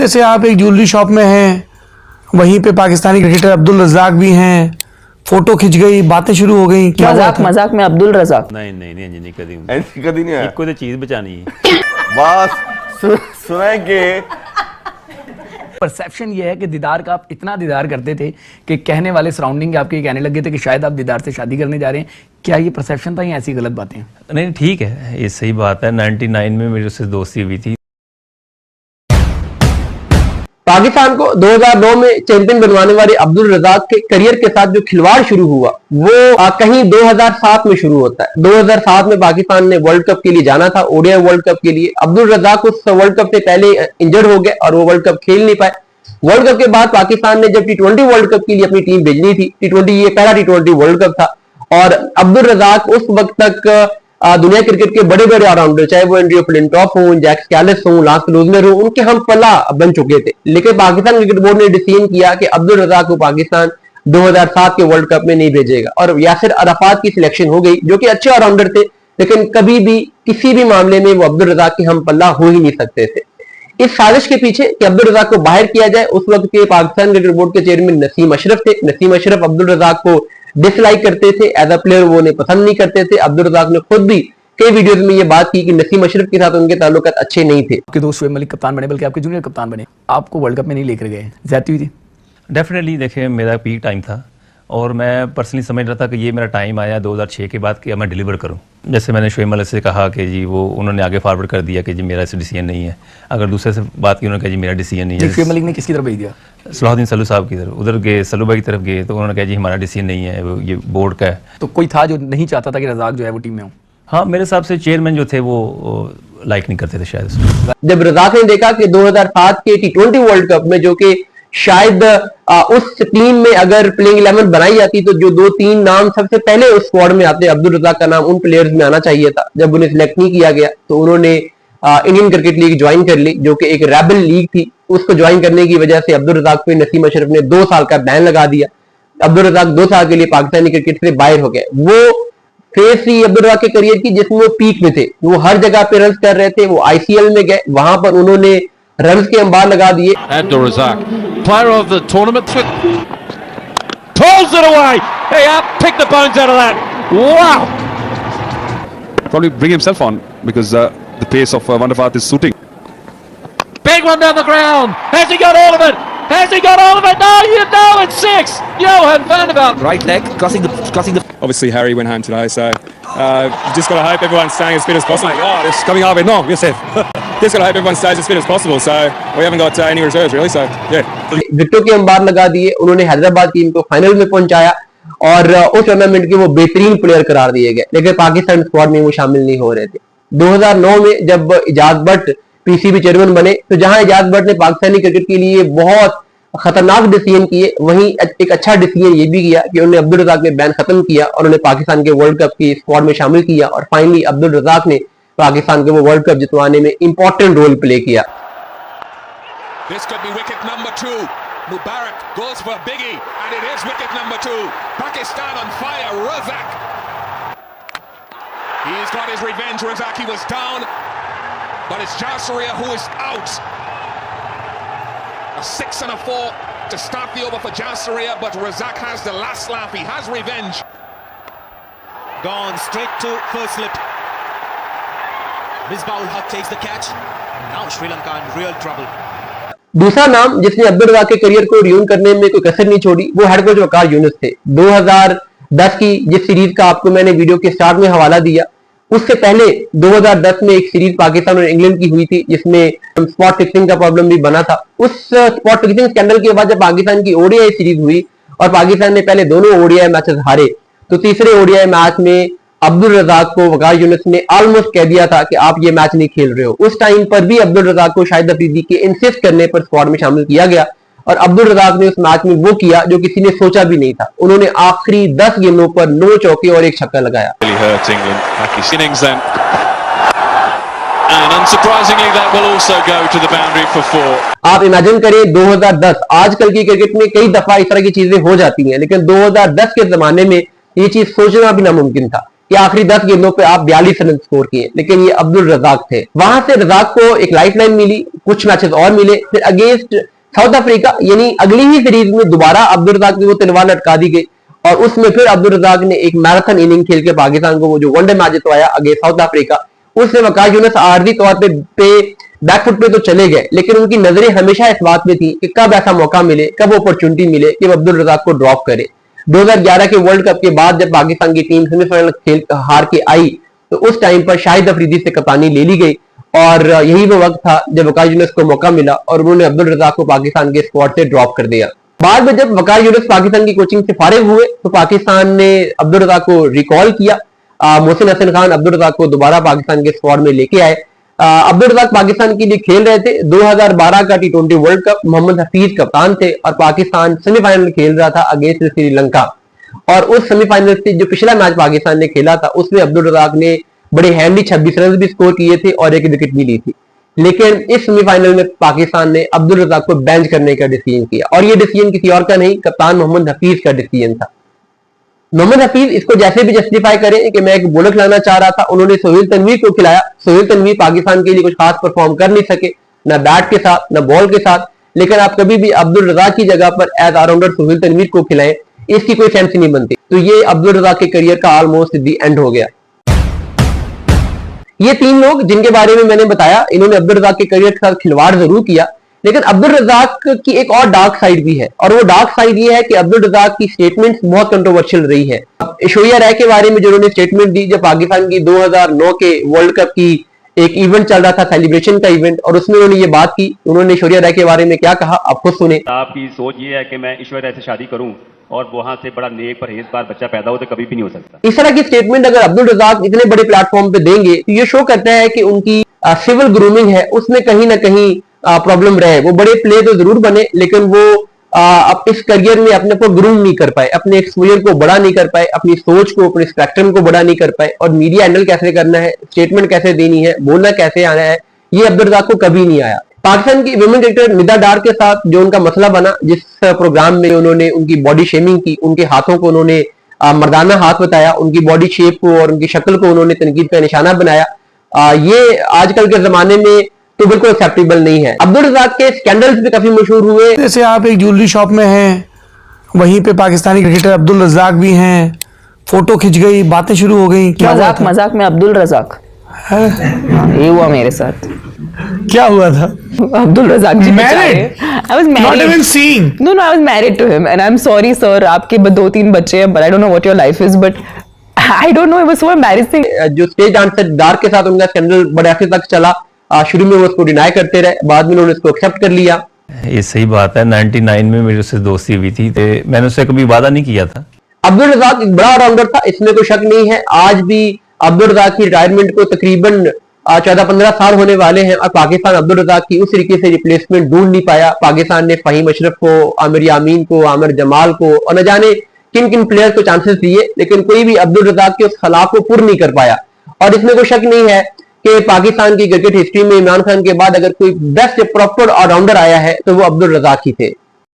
में से आप एक ज्वेलरी शॉप में हैं, वहीं पे पाकिस्तानी क्रिकेटर अब्दुल रज़ाक भी हैं, फोटो खिंच गई, बातें शुरू हो गई। मजाक में अब्दुल रज़ाक नहीं कदी नहीं आया। कोई तो चीज बचानी है बस सुनाएंगे। परसेप्शन ये है कि दीदार का आप इतना दीदार करते थे कि कहने वाले सराउंडिंग आपके कहने लगे थे कि शायद आप दीदार से शादी करने जा रहे हैं। क्या ये परसेप्शन था या ऐसी गलत बातें? नहीं ठीक है, ये सही बात है। 99 में मेरी उससे दोस्ती हुई थी। पाकिस्तान को 2009 में चैंपियन बनवाने वाले अब्दुल रज़ाक के करियर के साथ जो खिलवाड़ शुरू हुआ वो कहीं 2007 में शुरू होता है। 2007 में पाकिस्तान ने वर्ल्ड कप के लिए जाना था, ओडीआई वर्ल्ड कप के लिए। अब्दुल रज़ाक उस वर्ल्ड कप से पहले इंजर्ड हो गए और वो वर्ल्ड कप खेल नहीं पाए। वर्ल्ड कप के बाद पाकिस्तान ने जब T20 वर्ल्ड कप के लिए अपनी टीम भेजनी थी, T20 ये पहला T20 वर्ल्ड कप था, और अब्दुल रज़ाक उस वक्त तक दुनिया क्रिकेट के बड़े बड़े ऑलराउंडर, चाहे वो एंड्रयू फ्लिंटॉफ हो, जैक स्कैलिस हो, लांस क्लूजनर हो, उनके हम पल्ला बन चुके थे। लेकिन पाकिस्तान क्रिकेट बोर्ड ने डिसीजन किया कि अब्दुल रज़ाक को पाकिस्तान 2007 के वर्ल्ड कप में नहीं भेजेगा और यासिर अराफात की सिलेक्शन हो गई, जो कि अच्छे ऑलराउंडर थे, लेकिन कभी भी किसी भी मामले में वो अब्दुल रज़ाक के हम पल्ला हो ही नहीं सकते थे। इस साजिश के पीछे कि अब्दुल रज़ाक को बाहर किया जाए, उस वक्त के पाकिस्तान क्रिकेट बोर्ड के चेयरमैन नसीम अशरफ थे। नसीम अशरफ अब्दुल रज़ाक को डिसलाइक करते थे, एज अ प्लेयर वो उन्हें पसंद नहीं करते थे। अब्दुल रज़ाक ने खुद भी कई वीडियोस में ये बात की कि नसीम अशरफ के साथ उनके ताल्लुकात अच्छे नहीं थे। आपके दोस्त शोएब मलिक कप्तान बने, बल्कि आपके जूनियर कप्तान बने, आपको वर्ल्ड कप में नहीं लेकर गए, ज्यादती हुई थी? डेफिनेटली देखिए, मेरा पीक टाइम था और मैं पर्सनली समझ रहा था कि ये मेरा टाइम आया 2006 के बाद कि अब मैं डिलीवर करूं। जैसे मैंने शोएब मलिक से कहा कि जी वो उन्होंने आगे फॉरवर्ड कर दिया कि जी मेरा ऐसा डिसीजन नहीं है। अगर दूसरे से बात की, उन्होंने कहा जी मेरा डिसीजन नहीं है। शोएब मलिक ने किसकी तरफ भेज दिया? सलाहुद्दीन सल्लू साहब की तरफ, उधर गए, सल्लू भाई की तरफ गए, तो उन्होंने कहा जी हमारा डिसीजन नहीं है, वो ये बोर्ड का है। तो कोई था जो नहीं चाहता था कि रज़ाक जो है वो टीम में हो? हाँ, मेरे हिसाब से चेयरमैन जो थे वो लाइक नहीं करते थे शायद उसमें। जब रज़ाक ने देखा कि 2007 के T20 वर्ल्ड कप में, जो कि शायद उस टीम में अगर प्लेइंग 11 बनाई जाती तो जो 2-3 नाम सबसे पहले उस स्क्वाड में आते, अब्दुल रज़ाक का नाम उन प्लेयर्स में आना चाहिए था। जब उन्हें सिलेक्ट नहीं किया गया तो उन्होंने इंडियन क्रिकेट लीग ज्वाइन कर ली, जो कि एक रेबल लीग थी। उसको ज्वाइन करने की वजह से अब्दुल रज़ाक पे नसीम अशरफ ने 2 साल का बैन लगा दिया। अब्दुल रज़ाक 2 साल के लिए पाकिस्तानी क्रिकेट से बाहर हो गए। वो फेज थी अब्दुल रज़ाक के करियर की जिसमें वो पीक में थे, वो हर जगह पे रन कर रहे थे। वो आईसीएल में गए, वहां पर उन्होंने रन के अंबार लगा दिए। Abdul Razak, player of the tournament, pulls it away. Hey, pick the bones out of that. Wow! Probably bring himself on because the pace of Vandervaart is suiting. Big one down the ground. Has he got all of it? Has he got all of it? No, you know it's 6. Johan Vandervaart. Right leg, crossing the. Obviously, Harry went home today, so just got to hope everyone's staying as fit as possible. Oh my God, it's coming up. No, you're safe. Just got to hope everyone stays as fit as possible. So we haven't got any reserves really. So yeah. विकेटों के अंबार लगा दिए। उन्होंने Hyderabad team को final में पहुंचाया और उस टूर्नामेंट के वो बेहतरीन प्लेयर करार दिए गए, लेकिन पाकिस्तान स्क्वाड में वो शामिल नहीं हो रहे थे। 2009 में जब इजाज भट्ट पीसीबी चेयरमैन बने, तो जहां इजाज भट्ट ने पाकिस्तानी क्रिकेट के लिए बहुत खतरनाक डिसीजन किए, वहीं एक अच्छा डिसीजन ये भी किया कि उन्होंने अब्दुल रज़ाक में बैन खत्म किया और उन्होंने पाकिस्तान के वर्ल्ड कप की स्क्वाड में शामिल किया और फाइनली अब्दुल रज़ाक ने पाकिस्तान के वो वर्ल्ड कप जितवाने में इंपॉर्टेंट रोल प्ले किया। This could be wicket number 2. Mubarak goes for Biggie and it is wicket number 2. Pakistan on fire. Razak. He's got his revenge. Razak, he was down, but it's Jasuriya who is out. A 6 and a 4 to start the over for Jasuriya, but Razak has the last laugh. He has revenge. Gone straight to first slip. Misbah-ul Haq takes the catch. Now Sri Lanka in real trouble. दूसरा नाम जिसने अब्दुल रज़ाक के career को ruin करने में कोई कसर नहीं छोड़ी, वो हेड कोच वकार यूनुस थे। 2010 की जिस सीरीज का आपको मैंने वीडियो के स्टार्ट में हवाला दिया, उससे पहले 2010 में एक सीरीज पाकिस्तान और इंग्लैंड की हुई थी जिसमें स्पॉट फिक्सिंग का प्रॉब्लम भी बना था। उस स्पॉट फिक्सिंग स्कैंडल के बाद जब पाकिस्तान की ओडीआई सीरीज हुई और पाकिस्तान ने पहले दोनों ओडीआई मैचेस हारे, तो तीसरे ओडीआई मैच में अब्दुल रज़ाक को वकार यूनुस ने ऑलमोस्ट कह दिया था कि आप ये मैच नहीं खेल रहे हो। उस टाइम पर भी अब्दुल रज़ाक को शाहिद अफरीदी के इंसिस्ट करने पर स्क्वाड में शामिल किया गया और अब्दुल रज़ाक ने उस मैच में वो किया जो किसी ने सोचा भी नहीं था। उन्होंने आखिरी 10 गेंदों पर 9 चौके और 1 छक्का लगाया। आप इमेजिन करें 2010, आजकल की क्रिकेट में कई दफा इस तरह की चीजें हो जाती हैं, लेकिन 2010 के जमाने में ये चीज सोचना भी नामुमकिन था कि आखिरी 10 गेंदों पे आप 42 रन स्कोर किए, लेकिन ये अब्दुल रजाक थे। वहां से रजाक को एक लाइफलाइन मिली, कुछ मैचेस और मिले, फिर अगेंस्ट साउथ अफ्रीका यानी अगली ही सीरीज में दोबारा अब्दुल रजाक की वो तलवार लटका दी गई और उसमें फिर अब्दुल रजाक ने एक मैराथन इनिंग खेल के पाकिस्तान को वो जो वनडे मैच जितवाया अगेंस्ट साउथ अफ्रीका। उससे वकार यूनुस आर्जी तौर पे बैकफुट पे तो चले गए, लेकिन उनकी नजरें हमेशा इस बात में थी कि कब ऐसा मौका मिले, कब अपॉर्चुनिटी मिले कि वो अब्दुल रजाक को ड्रॉप करे। 2011 के वर्ल्ड कप के बाद जब पाकिस्तान की टीम सेमीफाइनल खेल हार के आई तो उस टाइम पर शाहिद अफरीदी से कप्तानी ले ली गई और यही वो वक्त था जब वकार यूनुस को मौका मिला और उन्होंने अब्दुल रजाक को पाकिस्तान के स्क्वाड से ड्रॉप कर दिया। बाद में जब वकार यूनुस पाकिस्तान की कोचिंग से फारिग हुए तो पाकिस्तान ने अब्दुल रजाक को रिकॉल किया। मोहसिन हसन खान अब्दुल रजाक को दोबारा पाकिस्तान के स्क्वाड में लेके आए। अब्दुल रजाक पाकिस्तान के लिए खेल रहे थे। 2012 का T20 world cup Mohammad Hafeez कप्तान थे और पाकिस्तान सेमीफाइनल खेल रहा था अगेंस्ट श्रीलंका और उस सेमीफाइनल से जो पिछला मैच पाकिस्तान ने खेला था उसमें अब्दुल रजाक ने बड़े हैंडी 26 रन भी स्कोर किए थे और एक विकेट भी ली थी। लेकिन इस सेमीफाइनल में पाकिस्तान ने अब्दुल रजाक को बेंच करने का डिसीजन किया और ये डिसीजन किसी और का नहीं, कप्तान मोहम्मद हफीज का डिसीजन था। मोहम्मद हफीज इसको जैसे भी जस्टिफाई करें कि मैं एक बॉलर खिलाना चाह रहा था, उन्होंने सोहेल तनवीर को खिलाया। सोहेल तनवीर पाकिस्तान के लिए कुछ खास परफॉर्म कर नहीं सके, न बैट के साथ न बॉल के साथ, लेकिन आप कभी भी अब्दुल रजाक की जगह पर एज ऑलराउंडर सोहेल तनवीर को खिलाएं, इसकी कोई सेंस नहीं बनती। तो ये अब्दुल रजाक के करियर का ऑलमोस्ट दी एंड हो गया। ये तीन लोग जिनके बारे में मैंने बताया, इन्होंने अब्दुल रजाक के करियर के साथ खिलवाड़ जरूर किया, लेकिन अब्दुल रजाक की एक और डार्क साइड भी है और वो डार्क साइड ये है कि अब्दुल रजाक की स्टेटमेंट्स बहुत कंट्रोवर्शियल रही है। ऐश्वर्या राय के बारे में जो उन्होंने स्टेटमेंट दी जब पाकिस्तान की 2009 के वर्ल्ड कप की एक इवेंट चल रहा था, सेलिब्रेशन का इवेंट, और उसमें उन्होंने ये बात की। उन्होंने ऐश्वर्या राय के बारे में क्या कहा आप खुद सुने। आपकी सोच ये है कि मैं ऐश्वर्या राय से शादी करूं और वहां से बड़ा नेक परहेजगार बच्चा पैदा हो तो कभी भी नहीं हो सकता। इस तरह की स्टेटमेंट अगर अब्दुल रजाक इतने बड़े प्लेटफॉर्म पे देंगे तो ये शो करता है कि उनकी सिविल ग्रूमिंग है उसमें कहीं ना कहीं प्रॉब्लम रहे। वो बड़े प्लेयर तो जरूर बने लेकिन वो अब इस करियर में अपने को ग्रूम नहीं कर पाए, अपने एक्सपोजर को बड़ा नहीं कर पाए, अपनी सोच को, अपने स्पेक्ट्रम को बड़ा नहीं कर पाए और मीडिया हैंडल कैसे करना है, स्टेटमेंट कैसे देनी है, बोलना कैसे आना है, ये अब्दुल रजाक को कभी नहीं आया। पाकिस्तान की विमेन क्रिकेटर निदा डार के साथ जो उनका मसला बना, जिस प्रोग्राम में उन्होंने उनकी बॉडी शेमिंग की, उनके हाथों को उन्होंने मर्दाना हाथ बताया, उनकी बॉडी शेप को और उनकी शक्ल को उन्होंने तनकीद का निशाना बनाया, ये आजकल के जमाने में तो बिल्कुल एक्सेप्टेबल नहीं है। अब्दुल रजाक के स्कैंडल्स भी काफी मशहूर हुए। जैसे आप एक ज्वेलरी शॉप में हैं, वहीं पे पाकिस्तानी क्रिकेटर अब्दुल रजाक भी हैं, फोटो खिंच गई, बातें शुरू हो गई। मजाक मजाक में अब्दुल रजाक, ये हुआ मेरे साथ। क्या हुआ था? अब्दुल रजाक जी Married? I was married. Not even seeing. No, I was married to him and I'm sorry sir, आपके 2-3 बच्चे हैं, but I don't know what your life is, but I don't know, it was so embarrassing. जो stage dancer डार के साथ उनका scandal बड़े आखिर तक चला, शुरू में वो उसको डिनाई करते रहे, बाद में उन्होंने उसको एक्सेप्ट कर लिया। ये सही बात है, 99 में मेरी उससे दोस्ती हुई थी तो मैंने उससे कभी वादा नहीं किया था। अब्दुल रजाक एक बड़ा ऑलराउंडर था, इसमें कोई शक नहीं है। आज भी अब्दुल रजाक की रिटायरमेंट को तकरीबन 14-15 साल होने वाले हैं और पाकिस्तान अब्दुल रजाक की उस तरीके से रिप्लेसमेंट ढूंढ नहीं पाया। पाकिस्तान ने फहीम अशरफ को, आमिर यामीन को, आमिर जमाल को और न जाने किन किन प्लेयर्स को चांसेस दिए, लेकिन कोई भी अब्दुल रजाक के उस खिलाफ को पूर्ण नहीं कर पाया। और इसमें कोई शक नहीं है कि पाकिस्तान की क्रिकेट हिस्ट्री में इमरान खान के बाद अगर कोई बेस्ट प्रॉपर ऑलराउंडर आया है तो वो अब्दुल रजाक ही थे।